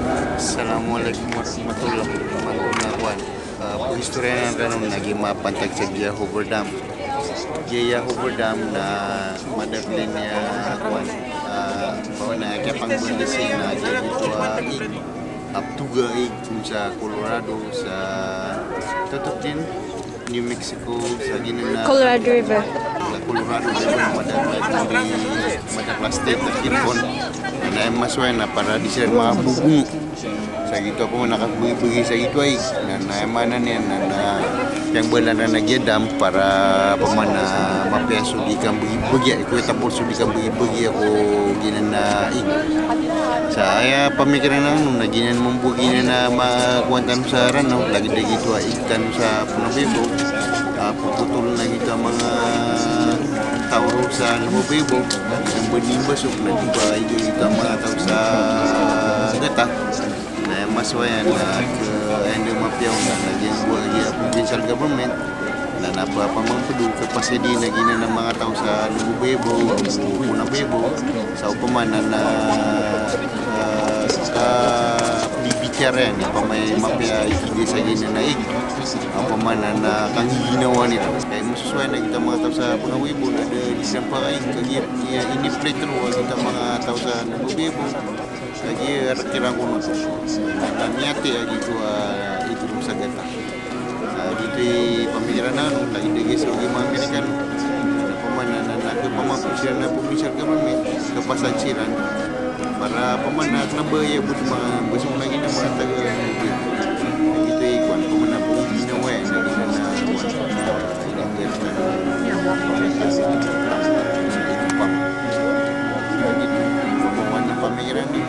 Assalamualaikum warahmatullahi wabarakatuh. Pehistorian yang lagi mapantag sa Hoover Dam. Hoover Dam na madaglinnya kuan. Bawa na kaya pangbundisi na dito Aptuga sa Colorado sa tutup din New Mexico sa ginana Colorado River. Colorado River madak plastik na kirpon na masway na para di sila mabubungo sa gitu ako nakabagi sa gitu ay na emanan yan na yang benar na nagyadam para pamana mapiaso di kang bagi ako tapos di kang bagi ako ginana saya pemikiran nang naginan membugi na makuantan sa rano lagi de gitu ikan sa punabibo puputol na kita mga tauro sa punabibo ang benimbasok na diba kita mga tao sa gata na maswayan na ke ende mapiaw na nagyang buhay provincial government na napapamangpudo kapasidi na gina ng mga tao sa Lubebo, Punabebo sa upamanan na bibityaren pamay mapya ikigay sa gina na upamanan na kang ginawa nito kaya masusuay na kita mga tao sa Punabebo na disang pa ay kagip inipleto kita mga tao sa Lubebo lagi kirang kuno na miyati lagi ko itu sa gata dito pamikiran na lagi digi sa mga Amerikano na pamanan na pamapusyan na provincial government kapasansiran para pamanak na baya buat mga busong lagi na mga taga dito ikuan pamanak po ginawa na gina na inanggan na pamikiran ni